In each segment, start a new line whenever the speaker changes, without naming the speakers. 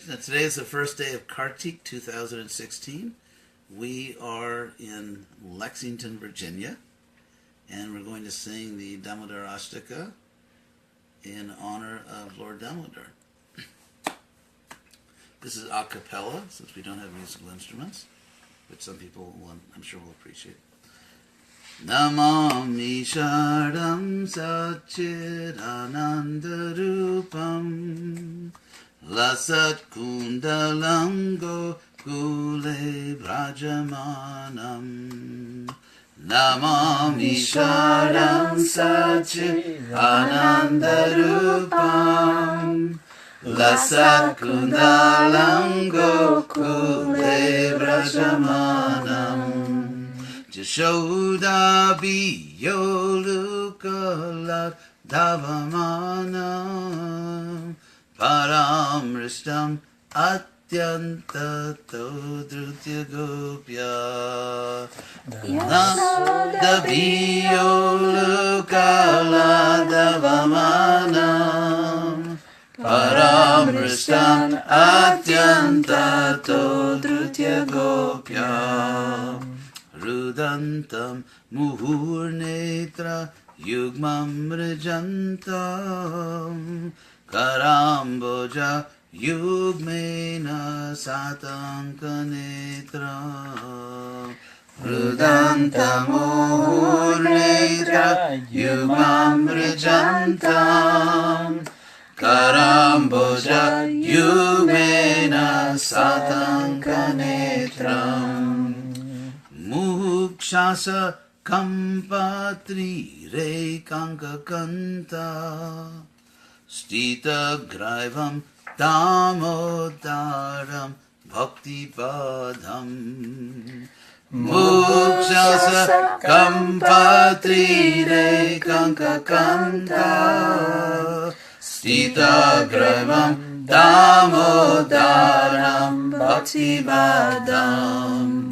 Today is the first day of Kartik 2016. We are in Lexington, Virginia, and we're going to sing the Darmodarastakam in honor of Lord Damodar. This is a cappella, since we don't have musical instruments, which some people, I'm sure, will appreciate. Namami Sharam Satchidanandarupam Lasat Kundalango Kule Vrajamanam Namami Sharam Satchidanandarupam Lasat Kundalango Kule Vrajamanam Jashoda Biyolukalat Davamanam Paramristam Atyanta Todrutya Gopya Nanda Biyolukalat Davamanam Paramristam Atyanta Todrutya Gopya Rudantam Muhurnetra Yugmam Mrijantam Karamboja Yugmena Satankanetra Rudantam Muhurnetra Yugmam Mrijantam Karamboja Yugmena Satankanetram Mukshasa Kampatri Re Kankakanta Stita Graivam Damodaram Bhakti Padam Mukshasa Kampatri Re Kankakanta Stita Graivam Damodaram Bhakti Padam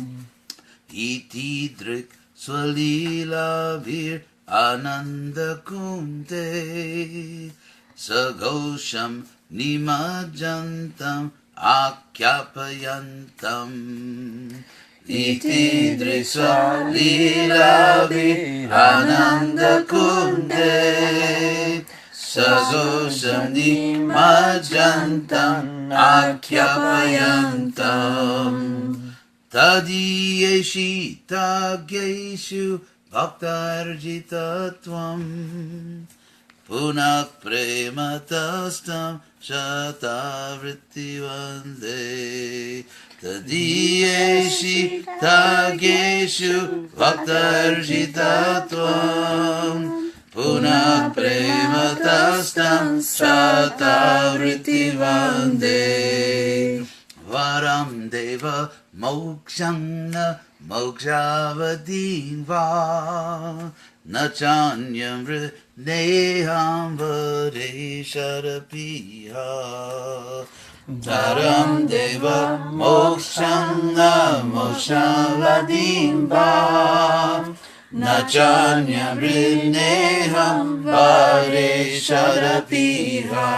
Iti Drik Swalila Vir Ananda Kunte Sagosham Nimajantam Akyapayantam Iti Drik Swalila Vir Ananda Kunte Sagosham Nimajantam Akyapayantam Tadiyeshi Tageshu Bhaktarjitatvam Punak Prematastam Shatavritti Vande Tadiyeshi Tageshu Bhaktarjitatvam Punak Prematastam Shatavritti Vande Varam Deva Mokshana Mokshavadin Va Nachanyam Neham Varesharapiha Varam Deva Mokshana Mokshavadin Va Nachanyam Neham Varesharapiha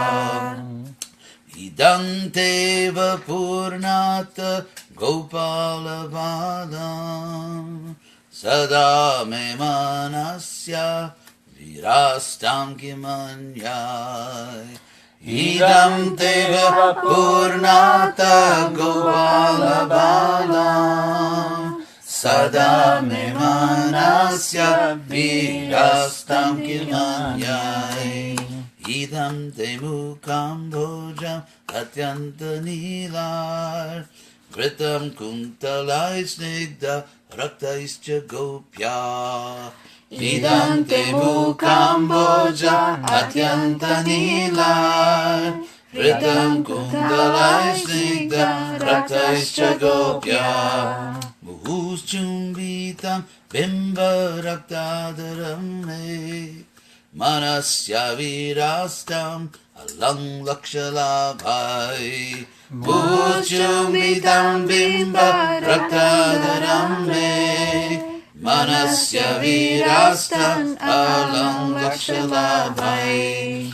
Idam Teva Purnata Gopala Vadam Sada Me Manasya Virastam Kimanyai Idam Teva Purnata Gopala Vadam Sada Me Manasya Virastam Kimanyai Idam te mukam bhojam atyanta nilar Vritam kuntalai snigdha raktaischa gopya Idam te mukam bhojam atyanta nilar Vritam kuntalai snigdha raktaischa gopya Muhuschumbitam bimba raktadaram me Manasya virastam alang lakshalabhai Bhuchumitam bimba raktadaram me Manasya virastam alang lakshalabhai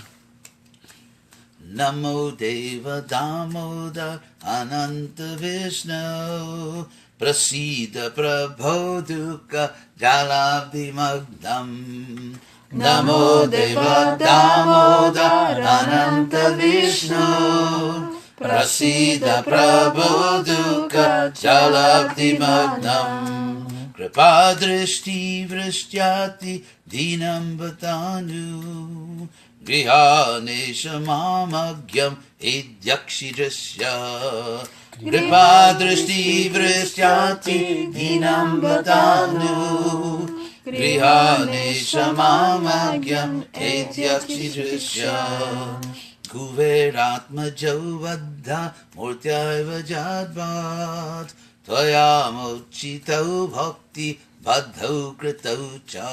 Namo Deva Damodar Ananta Vishnu Prasida Prabho Dukkha Jalabdi Magdam. Namo Deva Damodar Ananta Vishnu Prasida Prabho Dukkha Jalabdi Magnam. Kripa Drishti Vrishtyati Dinam Vatanu Grihanesha Mamagyam Idyakshi Drishya. Kripa Drishti Vrishtyati Dinam Vatanu Grihanesha Mamagyam Idyakshi Drishya. Kuveratmajo Vaddha Murtyaiva Jadvat Tvaya Mochito Bhakti Baddho Krito Cha.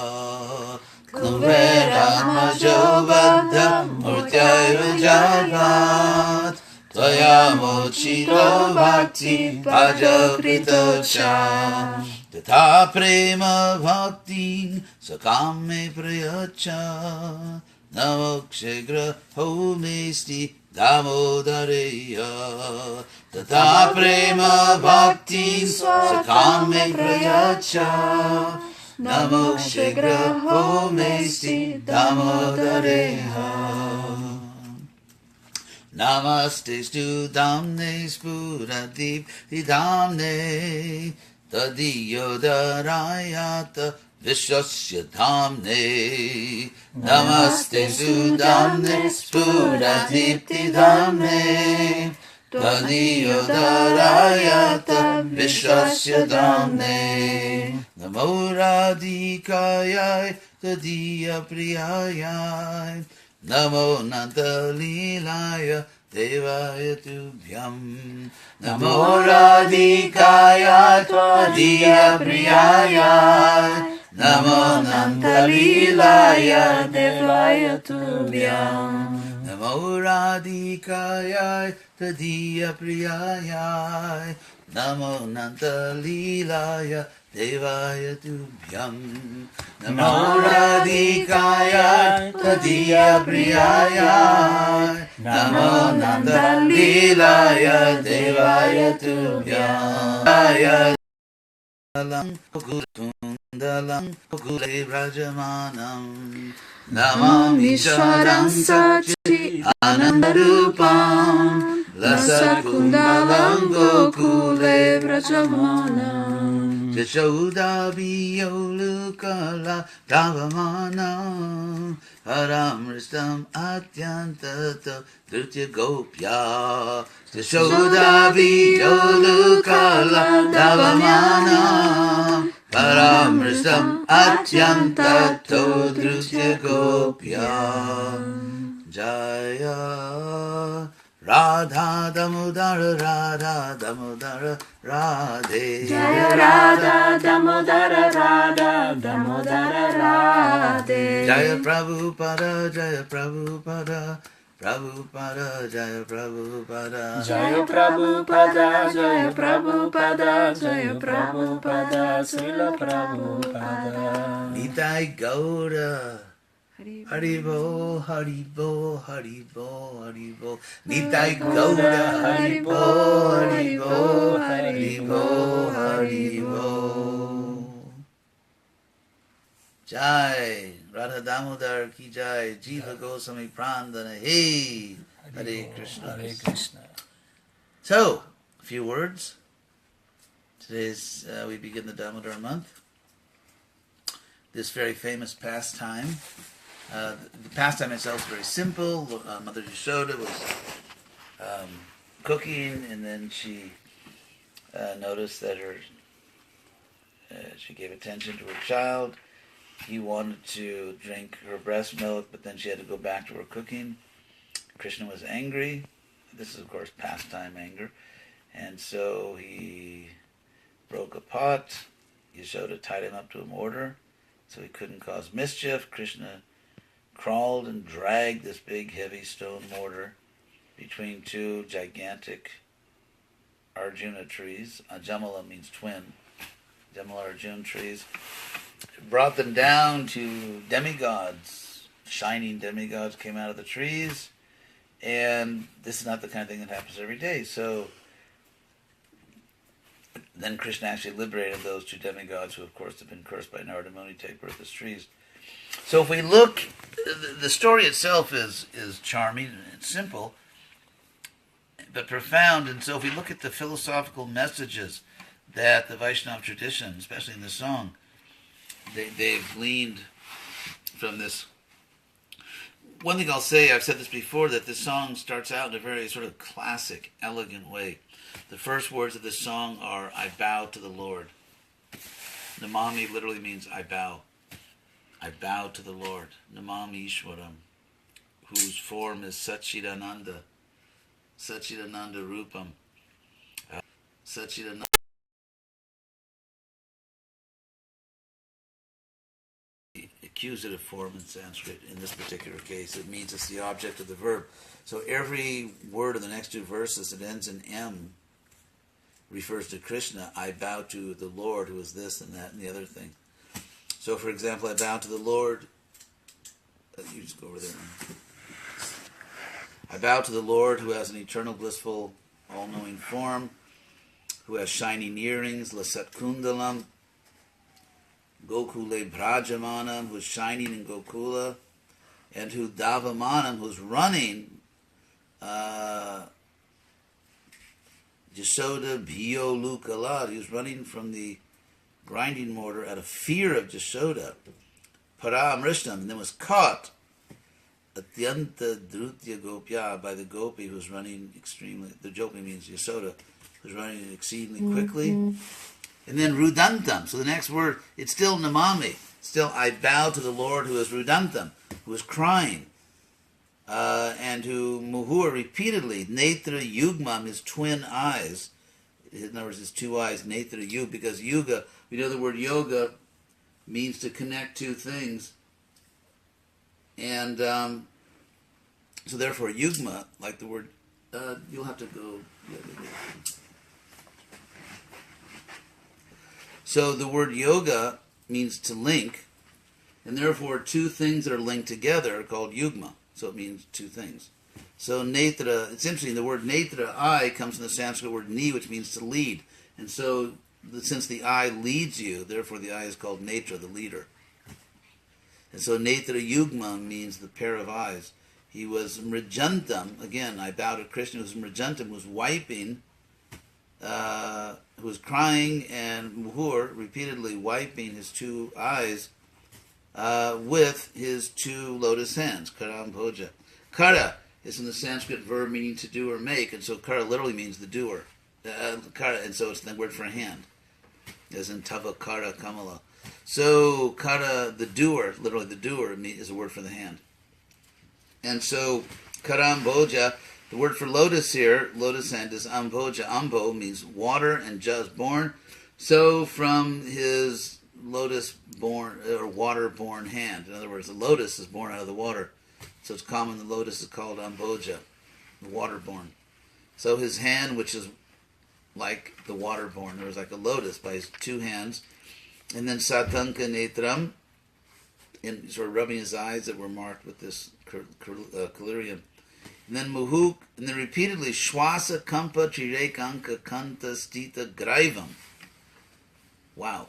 Kuveratmajo Vaddha Murtyaiva Jadvat Tvaya Mochito Bhakti Baddho Krito Cha. Tatha Prema Bhakti Sakame Prayacha Namokshegra Homesti Damodareya. Tata Prema Bhakti Sakame Prayacha Namokshegra Homesti Damodareya. Namaste Stu Damne Spuradip Damne Tadiyodarayata Vishwasya Dhamne. Namaste Sudhamne Spuradipti Dhamne Tadiyodarayata Vishwasya Dhamne. Namo Radhikayai Tadiya Priyayai Namo Nandalilaya Devaya Tubhyam. Namo Radhikaya Tvadiya Priyaya Namo Nandalilaya Devaya Tubhyam. Namo Radhikaya Tvadiya Priyaya Namo Nandalilaya Devaya Tubhyam. Namo Radhikaya Tvadiya Priyaya Namo Nandalilaya Devaya Tubhyam. Dalam Kundalam Kule Rajamanam Namam Vishwaram Sachi Anandarupam Lasa Kundalam Gokule Rajamanam Jashoda Viyolukala Davamanam Haramristam Atyantata Dhrutya Gopya. Jashoda Viyolukala Davamanam Haramristam Atyantata Dhrutya Gopya. Jaya Radha Damodara Radha Damodara Radhe.
Jaya Radha Damodara Radha Damodara Radhe.
Jaya Prabhupada Jaya Prabhupada Prabhupada Jaya Prabhupada.
Jaya Prabhupada Jaya Prabhupada Jaya Prabhupada Srila Prabhupada.
Nitai Gauda Haribo, Haribo, Haribo, Haribo. Nitai Gauda Haribo, Haribo, Haribo, Haribo. Jai Radha Damodar ki Jai. Jiva Goswami Prandana. Hey, Hare Krishna.
Hare Krishna.
So, a few words. Today's we begin the Damodar month. This very famous pastime. The pastime itself is very simple. Mother Yashoda was cooking, and then she noticed that she gave attention to her child. He wanted to drink her breast milk, but then she had to go back to her cooking. Krishna was angry. This is, of course, pastime anger. And so he broke a pot. Yashoda tied him up to a mortar so he couldn't cause mischief. Krishna crawled and dragged this big, heavy stone mortar between two gigantic Arjuna trees. Jamala means twin. Jamala Arjuna trees. Brought them down to demigods. Shining demigods came out of the trees, And this is not the kind of thing that happens every day. So then Krishna actually liberated those two demigods who, of course, have been cursed by Narada Muni, take birth as trees. So if we look, the story itself is charming and it's simple, but profound. And so if we look at the philosophical messages that the Vaishnava tradition, especially in this song, they've gleaned from this. One thing I'll say, I've said this before, that this song starts out in a very sort of classic, elegant way. The first words of this song are, I bow to the Lord. Namami literally means I bow. I bow to the Lord. Namami Ishwaram, whose form is Satchidananda. Satchidananda Rupam. Satchidananda. Accusative form in Sanskrit. In this particular case, it means it's the object of the verb. So every word of the next two verses that ends in M refers to Krishna. I bow to the Lord, who is this and that and the other thing. So, for example, I bow to the Lord. You just go over there. I bow to the Lord, who has an eternal, blissful, all-knowing form, who has shining earrings, Lasat Kundalam, Gokule Brajamanam, who's shining in Gokula, and who Davamanam, who's running, Jasoda Bhiyo Lukalad, who's running from the grinding mortar out of fear of Jasoda, Paramrishnam, and then was caught Atyanta Drutya Gopya by the Gopi who's running extremely, the Gopi means Yasoda, who's running exceedingly quickly. And then Rudantam. So the next word, it's still Namami. Still, I bow to the Lord who is Rudantam, who is crying. And who Muhur repeatedly, Netra Yugmam, his twin eyes. In other words, his two eyes, Netra Yug, because Yuga, we know the word yoga means to connect two things. And so therefore, Yugma, like the word, you'll have to go. So the word yoga means to link, and therefore two things that are linked together are called yugma. So it means two things. So netra, it's interesting, the word netra, eye, comes from the Sanskrit word ni, which means to lead. And so since the eye leads you, therefore the eye is called netra, the leader. And so netra yugma means the pair of eyes. He was mrijantam, again, I bow to Krishna, who was mrijantam, who was wiping, who was crying, and Muhur repeatedly wiping his two eyes with his two lotus hands, Karam Bhoja. Kara is from the Sanskrit verb meaning to do or make, and so Kara literally means the doer. Kara, and so it's the word for hand, as in Tava Kara Kamala. So Kara, the doer, literally the doer, is a word for the hand. And so Karam Bhoja, the word for lotus here, lotus hand, is Amboja. Ambo means water, and Ja is born. So from his lotus-born, or water-born hand, in other words, the lotus is born out of the water. So it's common the lotus is called Amboja, the water-born. So his hand, which is like the water-born, there was like a lotus by his two hands. And then Satanka Netram, and sort of rubbing his eyes that were marked with this collyrium. And then Muhuk, and then repeatedly Shwasa Kampa Trirekanka Kanta Stita Graivam. Wow.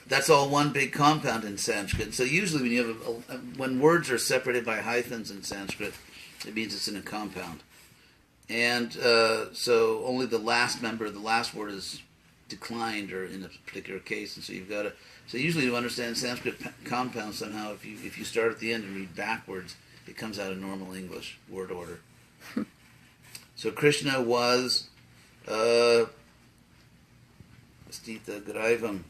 That's all one big compound in Sanskrit. So usually when you have when words are separated by hyphens in Sanskrit, it means it's in a compound. And so only the last member, the last word is declined, or in a particular case. And so you've got to. So usually to understand Sanskrit compounds somehow, if you start at the end and read backwards, it comes out of normal English word order. So Krishna was Stita Graivam.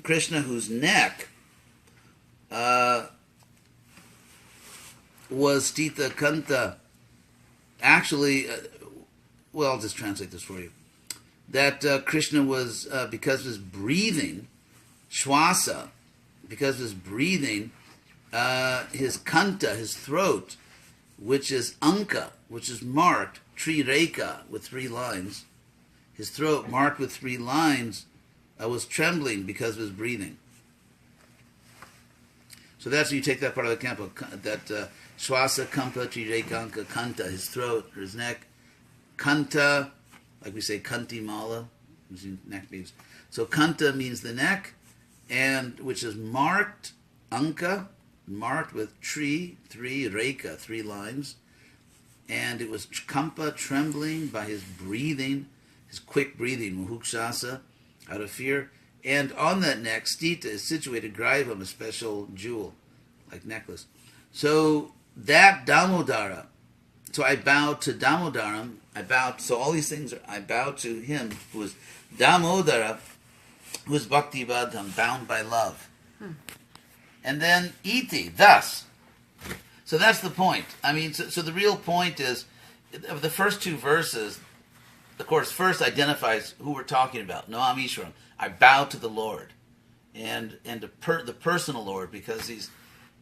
Krishna, whose neck was Stita Kanta. Actually, well, I'll just translate this for you. That Krishna was, because of his breathing, Shwasa, because of his breathing, his kanta, his throat, which is anka, which is marked, trireka, with 3 lines. His throat, marked with 3 lines, was trembling because of his breathing. So that's you take that part of the kampa, that swasa kampa trirekanka kanta, his throat or his neck, kanta, like we say kanti mala, neck beads. So kanta means the neck, and which is marked, anka, marked with tree, 3, reka, 3 lines, and it was kampa, trembling by his breathing, his quick breathing, muhukshasa, out of fear. And on that neck, stita, is situated graivam, a special jewel, like necklace. So that Damodara, so I bow to Damodaram, so all these things, I bow to him who is Damodara, who is Bhakti Badham, bound by love. And then iti, thus. So that's the point. I mean, so the real point is, of the first 2 verses, of course, first identifies who we're talking about. Noam Ishwaram. I bow to the Lord, and the personal Lord, because he's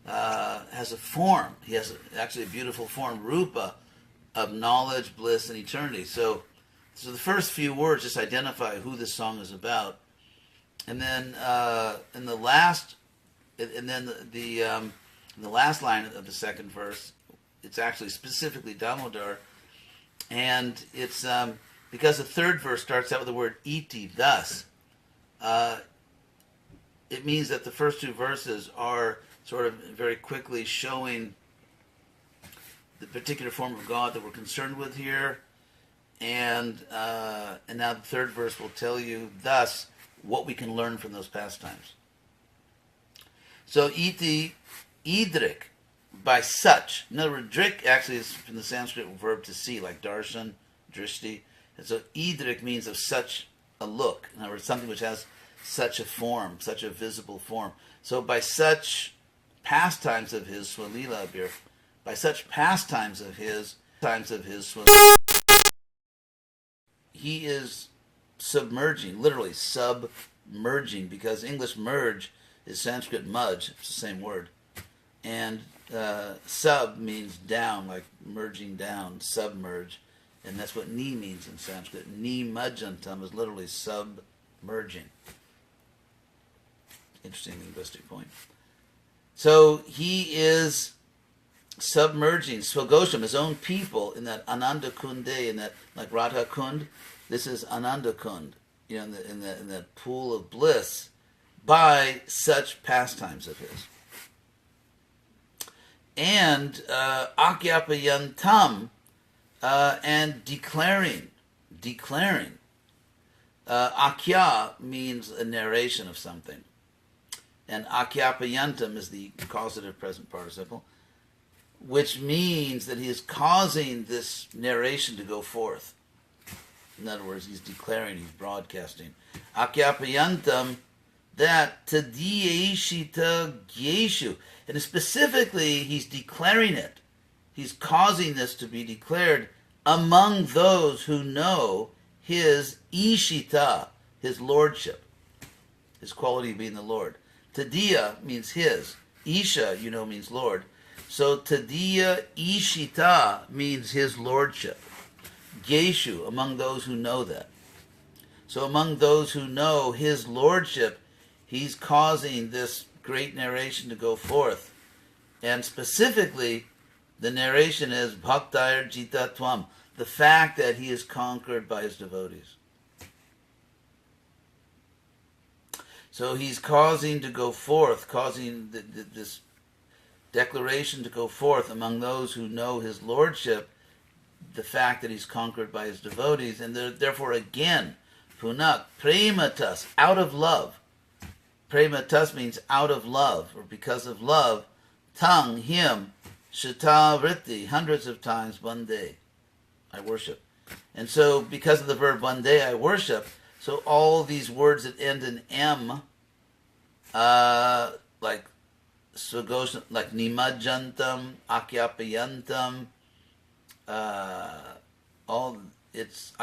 has a form. He has actually a beautiful form, rupa, of knowledge, bliss, and eternity. So the first few words just identify who this song is about, and then in the last line of the second verse, it's actually specifically Damodar, and it's because the third verse starts out with the word iti, thus. It means that the first 2 verses are sort of very quickly showing the particular form of God that we're concerned with here, and now the third verse will tell you thus what we can learn from those pastimes. So iti, idrik, by such. In other words, drik actually is from the Sanskrit verb to see, like darshan, drishti, and so idrik means of such a look. In other words, something which has such a form, such a visible form. So by such pastimes of his, swalila abir, by such pastimes of his, he is submerging, literally submerging, because English merge is Sanskrit mudge, it's the same word. And sub means down, like merging down, submerge. And that's what ni means in Sanskrit. Ni mudjantam is literally submerging. Interesting linguistic point. So he is submerging Swagosham, his own people, in that Ananda Kunde, in that, like Radha Kund. This is Ananda Kund, in that pool of bliss, by such pastimes of his. And Akyapayantam, and declaring. Akya means a narration of something. And Akyapayantam is the causative present participle, which means that he is causing this narration to go forth. In other words, he's declaring, he's broadcasting. Akyapayantam, that tadiyeshita gyeshu. And specifically, he's declaring it. He's causing this to be declared among those who know his ishita, his lordship, his quality of being the Lord. Tadiya means his. Isha, means Lord. So Tadiya Ishita means his lordship. Geshu, among those who know that. So among those who know his lordship, he's causing this great narration to go forth. And specifically, the narration is Bhaktair Jitatvam, the fact that he is conquered by his devotees. So he's causing to go forth, causing this declaration to go forth among those who know his lordship, the fact that he's conquered by his devotees, and therefore again, punak, prematas, out of love. Prematas means out of love, or because of love. Tang, him, shata vritti, hundreds of times, bande, I worship. And so, because of the verb bande, I worship, so all these words that end in M, like Swagosham, like Nimajjantam, Akyapayantam, I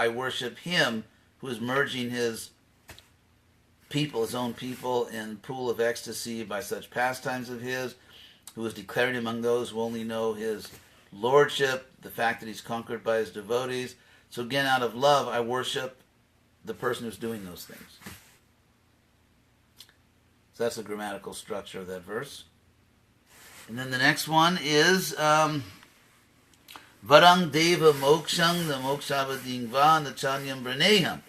worship him who is merging his people, his own people, in pool of ecstasy by such pastimes of his, who is declaring among those who only know his lordship, the fact that he's conquered by his devotees. So again, out of love, I worship the person who's doing those things. So that's the grammatical structure of that verse. And then the next one is Varang Deva Mokshang, the Mokshavadingva, the Chanyam Braneham.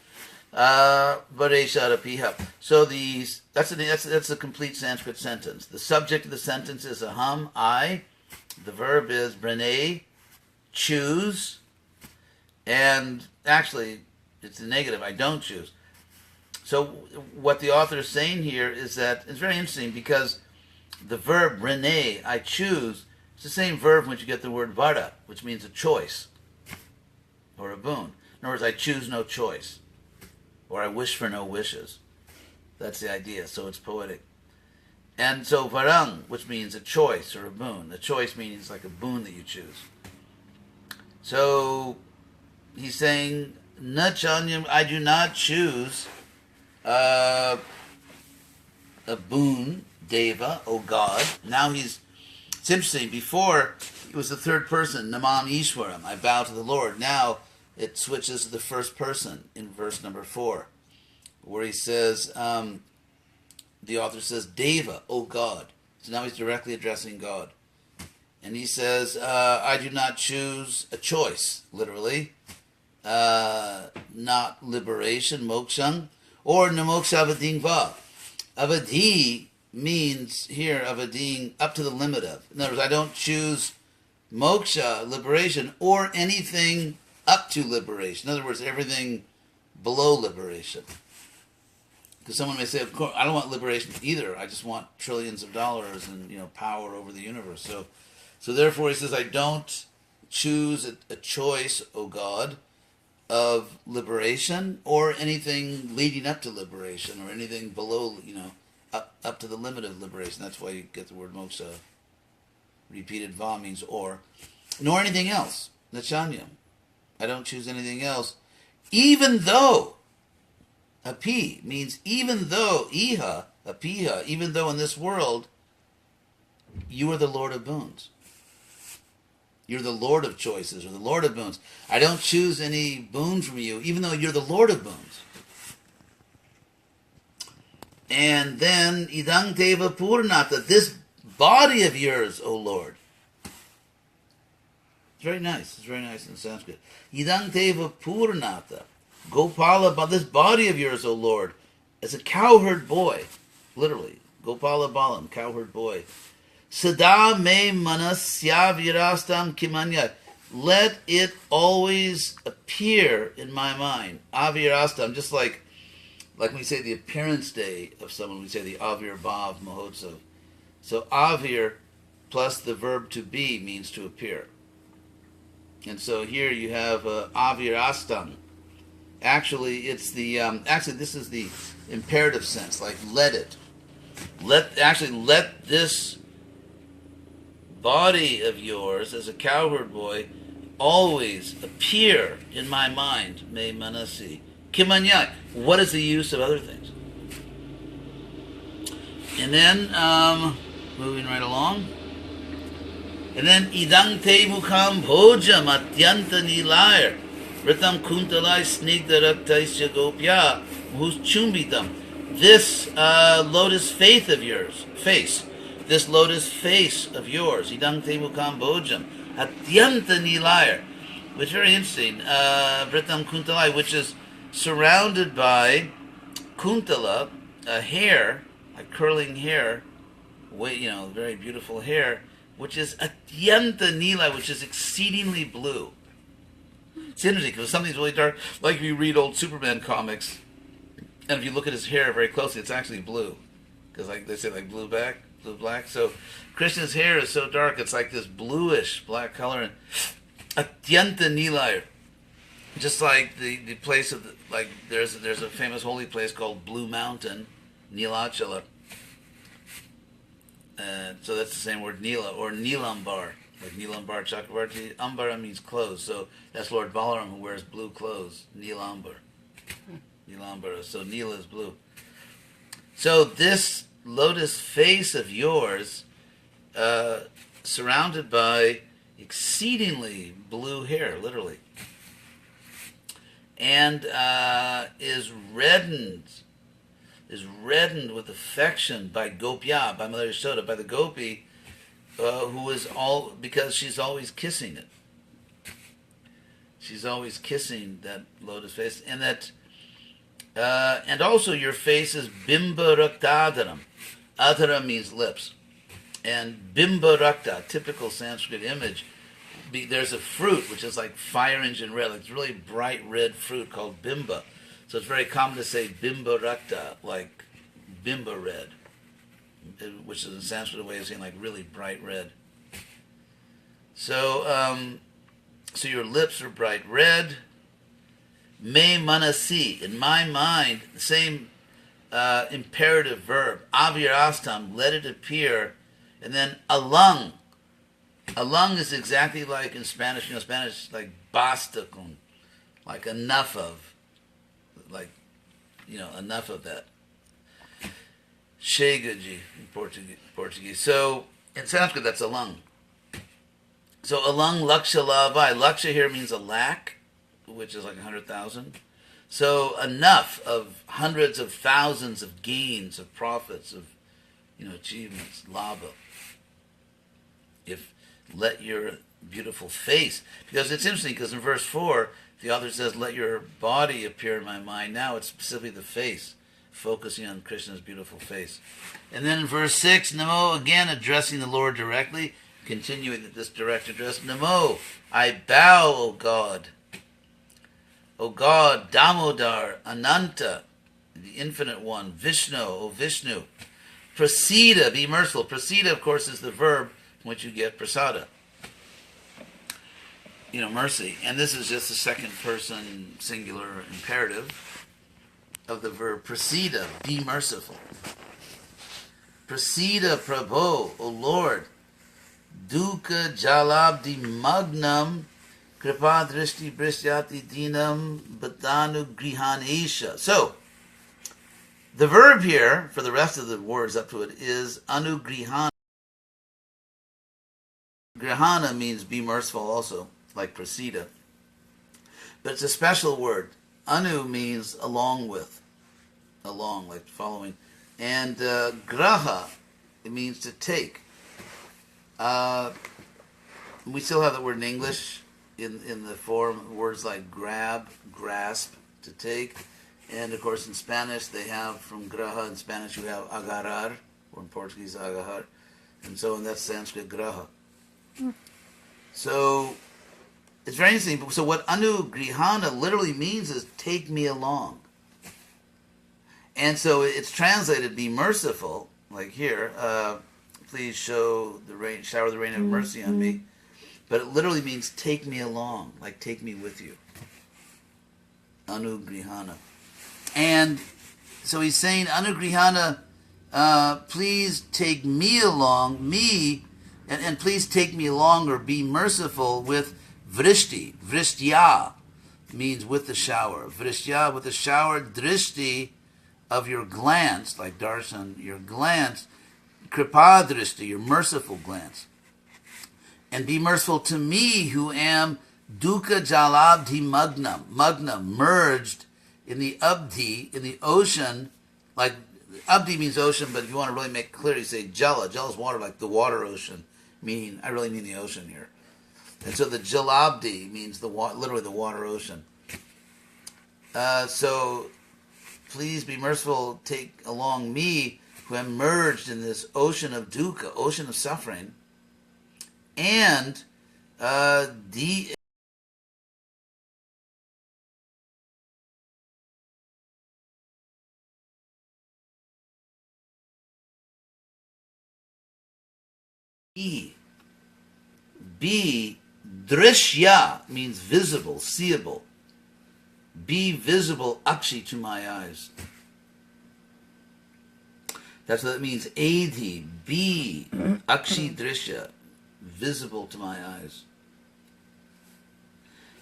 Varesharapiha. So that's a complete Sanskrit sentence. The subject of the sentence is aham, I. The verb is brane, choose. And actually, it's the negative, I don't choose. So what the author is saying here is that it's very interesting because the verb brane, I choose, it's the same verb when you get the word vara, which means a choice or a boon. In other words, I choose no choice. Or I wish for no wishes. That's the idea, so it's poetic. And so varang, which means a choice or a boon. A choice means like a boon that you choose. So he's saying, na chanyam, I do not choose a boon, deva, O God. Now it's interesting, before it was the third person, namam ishwaram, I bow to the Lord. Now it switches to the first person in verse number 4, where he says, the author says, Deva, O God. So now he's directly addressing God. And he says, I do not choose a choice, literally, not liberation, mokshang, or namoksha avadingva. Avadi means here, avading, up to the limit of. In other words, I don't choose moksha, liberation, or anything up to liberation. In other words, everything below liberation. Because someone may say, of course, I don't want liberation either. I just want trillions of dollars and power over the universe. So therefore, he says, I don't choose a choice, O God, of liberation or anything leading up to liberation or anything below, up to the limit of liberation. That's why you get the word moksha. Repeated va means or. Nor anything else. Nachanyam. I don't choose anything else. Even though, api means even though, iha, apiha, even though in this world, you are the Lord of boons. You're the Lord of choices, or the Lord of boons. I don't choose any boon from you, even though you're the Lord of boons. And then, idang teva purnata, this body of yours, O Lord. It's very nice. It's very nice in Sanskrit. Idang teva purnata, Gopala, this body of yours, O Lord, as a cowherd boy, literally, Gopala Balam, cowherd boy. Sada me manasya virastam kimanya. Let it always appear in my mind. Avirastam, just like when we say the appearance day of someone, we say the Avir Bhav Mahotsav. So Avir plus the verb to be means to appear. And so here you have Avirastam. Actually, it's the this is the imperative sense, like let it. Let this body of yours as a cowherd boy always appear in my mind. Me manasi. Kimanyai. What is the use of other things? And then, moving right along. And then, idang te mukham bhojam atyanta nilayar ritam kuntalai snigdarattaisya gopya who's chumbitam. This lotus face of yours, this lotus face of yours, idang te mukham bhojam atyanta nilayar, which is very interesting, ritam kuntalai, which is surrounded by kuntala, a hair, a curling hair, very beautiful hair, which is atyanta nila, which is exceedingly blue. It's interesting because something's really dark, like if you read old Superman comics, and if you look at his hair very closely, it's actually blue, because like they say, like blue black. So Krishna's hair is so dark, it's like this bluish black color, and atyanta nila. Just like the place of there's a famous holy place called Blue Mountain, Nilachala. So that's the same word, Nila, or Nilambar, like Nilambar Chakravarti. Ambara means clothes, so that's Lord Balaram who wears blue clothes, Nilambar. Nilambara, so Nila is blue. So this lotus face of yours, surrounded by exceedingly blue hair, literally, and is reddened with affection by Gopya, by Mother Yashoda, by the Gopi, who is all, because she's always kissing it. She's always kissing that lotus face, and that, and also your face is bimba raktadaram. Adara means lips, and bimba rakta, typical Sanskrit image. There's a fruit which is like fire engine red, like it's really bright red fruit called bimba. So it's very common to say bimba rakta, like bimba red, which is a Sanskrit way of saying like really bright red. So, so your lips are bright red. Me manasi, in my mind, the same imperative verb, avirastam, let it appear, and then alung. Alung is exactly like in Spanish, Spanish like basta con, like enough of, like, enough of that. Chega de in Portuguese. So in Sanskrit, that's alung. So alung laksha lavai. Laksha here means a lakh, which is like 100,000. So enough of hundreds of thousands of gains, of profits, of achievements, lava. If let your beautiful face, because it's interesting, because in verse 4, the author says, let your body appear in my mind. Now it's specifically the face, focusing on Krishna's beautiful face. And then in verse 6, Namo, again addressing the Lord directly, continuing this direct address, Namo, I bow, O God. O God, Damodar, Ananta, the Infinite One, Vishnu, O Vishnu. Prasida, be merciful. Prasida, of course, is the verb from which you get prasada. Mercy. And this is just the second person singular imperative of the verb prasida, be merciful. Prasida Prabho, O Lord. Dukkha jalabdi magnam kripa drishti brishyati dinam batanu grihanesha. So, the verb here, for the rest of the words up to it, is anugrihana. Grihana means be merciful also, like prasida. But it's a special word. Anu means along with, along, like following. And graha, it means to take. We still have the word in English in the form words like grab, grasp, to take. And of course in Spanish they have, from graha in Spanish you have agarrar, or in Portuguese agarrar. And so in that Sanskrit graha. So it's very interesting. So what anugrihana literally means is take me along. And so it's translated be merciful, like here, please shower the rain of mercy on me. But it literally means take me along, like take me with you. Anugrihana. And so he's saying, Anugrihana, please take me along, and please take me along, or be merciful with vrishti. Vrishtya means with the shower. Vrishtya, with the shower. Drishti, of your glance, like darshan, your glance. Kripa drishti, your merciful glance. And be merciful to me, who am dukkha jalabdhi magnam. Magnam, merged in the abdi, in the ocean. Like, abdi means ocean, but if you want to really make it clear, you say jala. Jala is water, like the water ocean. Meaning, I really mean the ocean here. And so the jalabdi means literally the water ocean. So, please be merciful, take along me, who am merged in this ocean of dukkha, ocean of suffering, and be drishya means visible, seeable. Be visible, akshi, to my eyes. That's what it means. Adhi, be akshi drishya, visible to my eyes.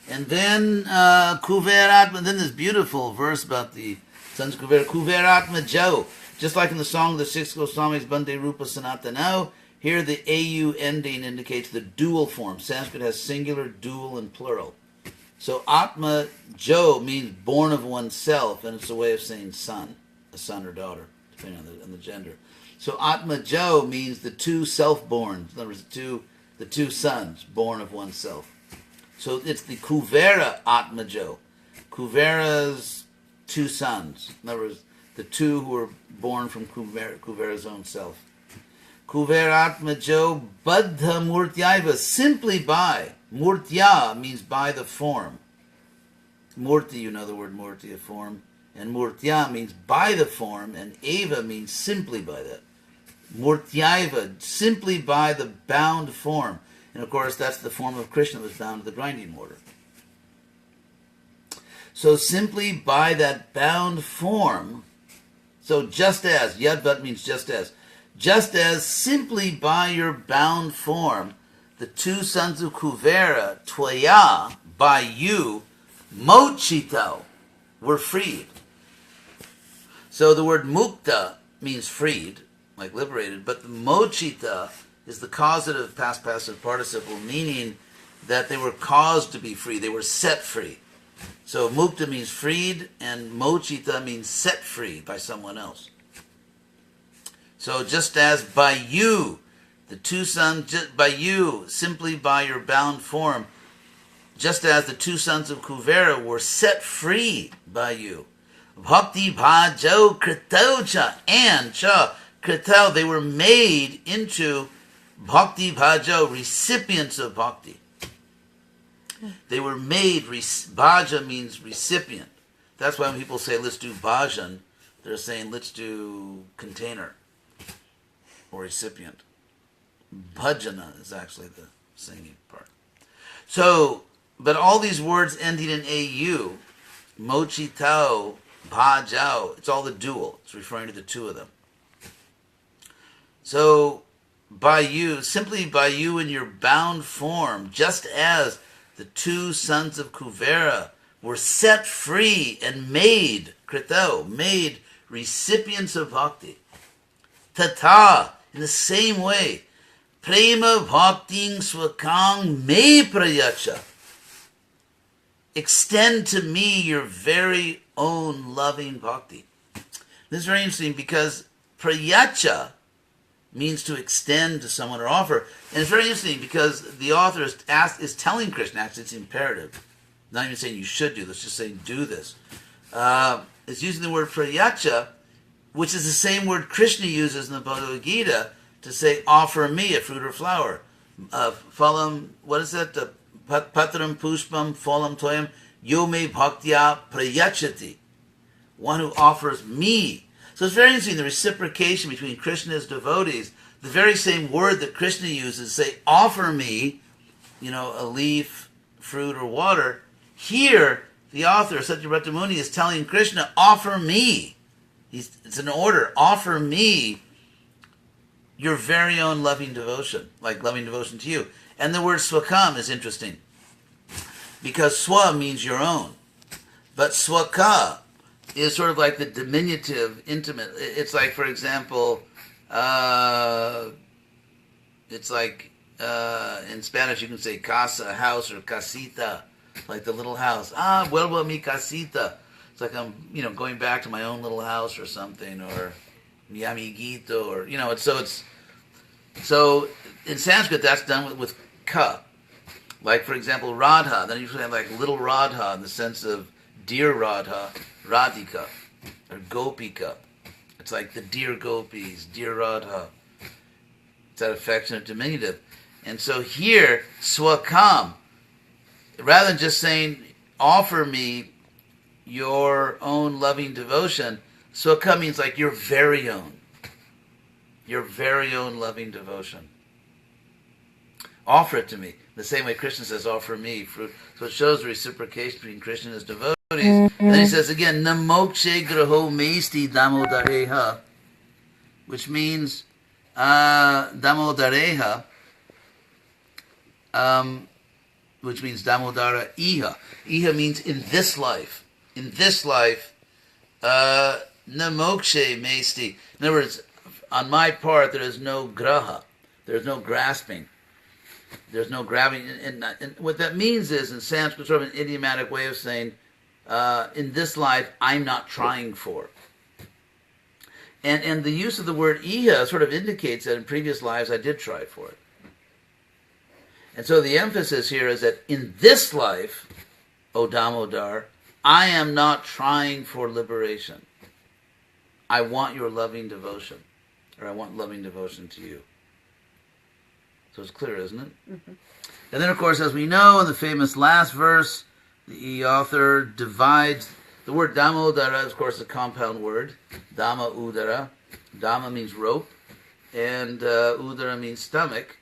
And then kuveratma. Then this beautiful verse about the sons of kuveratma jau. Just like in the song of the six Goswamis, Bande Rupa Sanatana, here the au ending indicates the dual form. Sanskrit has singular, dual, and plural. So Atma Jo means born of oneself, and it's a way of saying son, a son or daughter, depending on the gender. So Atmajo means the two self-born. In other words, the two sons born of oneself. So it's the Kuvera Atmajo. Kuvera's two sons. In other words, the two who were born from Kuvera's own self. Kuvera Atmajo Baddha Murtyaiva, simply by. Murtya means by the form. Murti, you know the word murti, a form. And murtya means by the form, and eva means simply by that. Murtyaiva, simply by the bound form. And of course, that's the form of Krishna that was bound to the grinding mortar. So simply by that bound form, so just as, yadvat means just as simply by your bound form, the two sons of Kuvera, Tvaya, by you, mochito, were freed. So the word mukta means freed, like liberated, but the mochita is the causative past passive participle, meaning that they were caused to be free, they were set free. So mukta means freed, and mochita means set free by someone else. So just as by you, the two sons, by you, simply by your bound form, just as the two sons of Kuvera were set free by you. Bhakti bhajo krito cha, and cha krito, they were made into bhakti bhajo, recipients of bhakti. They were made, bhaja means recipient. That's why when people say let's do bhajan, they're saying let's do container or recipient. Bhajana is actually the singing part. So, but all these words ending in au, mochitao, bhajao, it's all the dual. It's referring to the two of them. So, by you, simply by you in your bound form, just as the two sons of Kuvera were set free and made, krito, made recipients of bhakti. Tata, in the same way, prema bhakting swakang me prayacha. Extend to me your very own loving bhakti. This is very interesting because prayacha means to extend to someone or offer. And it's very interesting because the author is telling Krishna, actually it's imperative. Not even saying you should do this, just saying do this. It's using the word prayacha, which is the same word Krishna uses in the Bhagavad Gita to say, offer me a fruit or flower. Phalam, what is that? Patram pushpam phalam toyam yome bhaktya prayachati. One who offers me. So it's very interesting, the reciprocation between Krishna's devotees. The very same word that Krishna uses to say, offer me, a leaf, fruit, or water. Here, the author, Satyavrata Muni, is telling Krishna, offer me. It's an order. Offer me your very own loving devotion, like loving devotion to you. And the word swakam is interesting, because swa means your own. But swaka is sort of like the diminutive, intimate. It's like, for example, it's like in Spanish you can say casa, house, or casita, like the little house. Vuelvo a mi casita. It's like I'm, going back to my own little house or something, or mi amiguito, or so in Sanskrit that's done with ka. Like, for example, Radha. Then you have like little Radha in the sense of dear Radha, Radhika, or Gopika. It's like the dear gopis, dear Radha. It's that affectionate diminutive. And so here, swakam, rather than just saying, offer me your own loving devotion, swakam means like your very own loving devotion. Offer it to me. The same way Krishna says, offer me fruit. So it shows the reciprocation between Krishna and his devotees. And then he says again, namokshe graho mesti damodareha, which means damodareha, which means damodara iha. Iha means in this life. In this life, namokshe mesti. In other words, on my part, there is no graha. There is no grasping. There's no grabbing. And what that means is, in Sanskrit, sort of an idiomatic way of saying, in this life, I'm not trying for. And the use of the word iha sort of indicates that in previous lives I did try for it. And so the emphasis here is that in this life, O Damodar, I am not trying for liberation. I want your loving devotion. Or I want loving devotion to you. So it's clear, isn't it? Mm-hmm. And then, of course, as we know, in the famous last verse, the author divides the word Damodara, is, of course, a compound word. Dhamma udara. Dhamma means rope, and udara means stomach.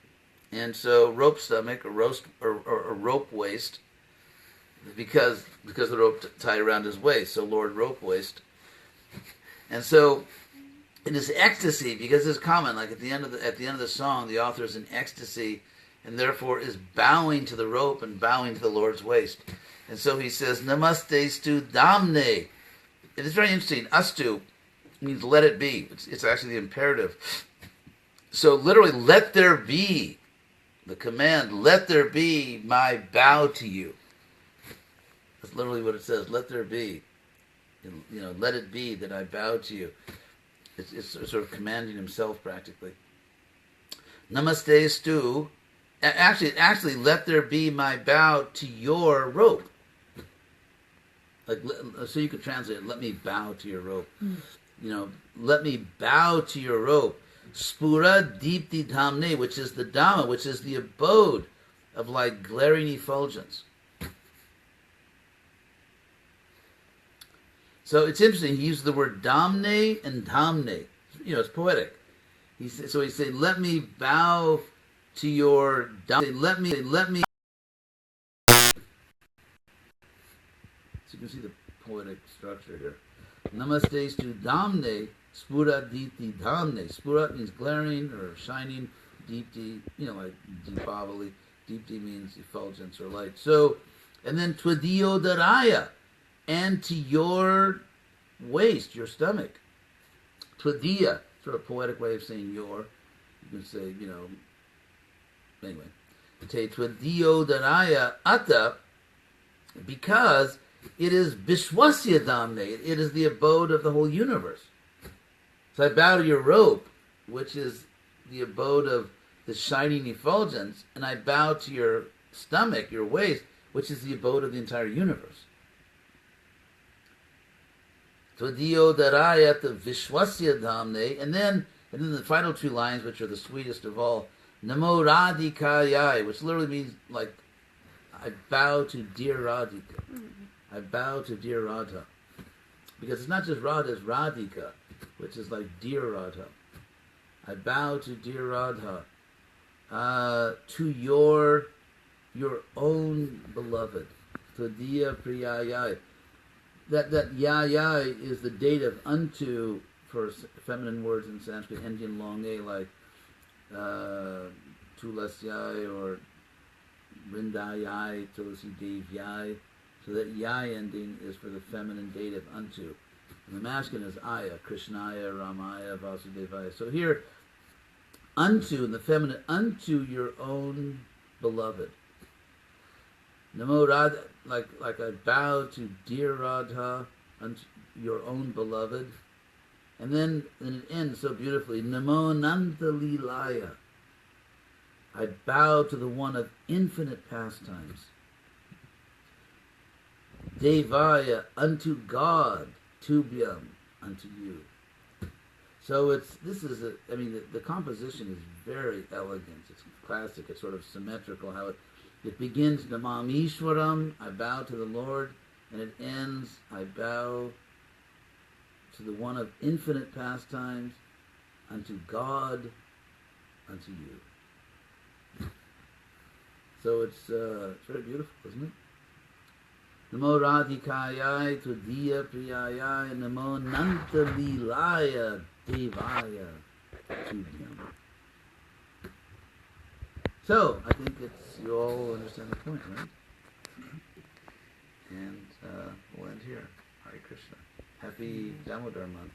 And so rope stomach, or rope waist, because the rope tied around his waist. So Lord Rope Waist. And so in this ecstasy, because it's common, like at the end of the song, the author is in ecstasy, and therefore is bowing to the rope and bowing to the Lord's waist. And so he says, Namaste stu damne. It is very interesting. Astu means let it be. It's actually the imperative. So literally, let there be. The command, let there be my bow to you. That's literally what it says. Let there be. Let it be that I bow to you. It's sort of commanding himself practically. Namaste stu. Actually, let there be my bow to your rope. So you could translate it, let me bow to your rope. Let me bow to your rope. Spura deepti dhamne, which is the Dhamma, which is the abode of like glaring effulgence. So it's interesting, he used the word damne and dhamne. It's poetic. He's saying, let me bow to your dhamne. Let me. So you can see the poetic structure here. Namaste stu damne, spura diti dhamne. Spura means glaring or shining. Diti, like Deepavali. Dipti means effulgence or light. So, and then Twadiodaraya, and to your waist, your stomach. Twadiya, sort of poetic way of saying your. You can say, anyway. Te Twadiodaraya Atta, because it is Vishwasya Damne. It is the abode of the whole universe. So I bow to your rope, which is the abode of the shining effulgence, and I bow to your stomach, your waist, which is the abode of the entire universe. Tvadio darayat Vishwasya Damne, and then the final two lines, which are the sweetest of all, Namo Radhikayai, which literally means like I bow to dear Radhika. I bow to dear Radha. Because it's not just Radha, it's Radhika, which is like dear Radha. I bow to dear Radha, to your own beloved, to Diya Priyayai. That yayai is the dative unto for feminine words in Sanskrit, ending long a, like Tulasyai or Rindayai, Tulasi Devyai. So that yai ending is for the feminine dative unto. And the masculine is aya, Krishnaya, Ramaya, Vasudevaya. So here, unto, in the feminine, unto your own beloved. Namo Radha, like I bow to dear Radha, unto your own beloved. And then it ends so beautifully, Namo Nanta Lilaya. I bow to the one of infinite pastimes. Devaya, unto God, Tubhyam, unto you. So the composition is very elegant. It's classic. It's sort of symmetrical. How it begins, Namam Ishwaram, I bow to the Lord, and it ends, I bow to the one of infinite pastimes, unto God, unto you. So it's very beautiful, isn't it? Namo Radhikayai Tudiya Priyayai Namo Nanta Lilaya Devaya Tubhyam. So, I think you all understand the point, right? And we'll end here. Hare Krishna. Happy Damodar month.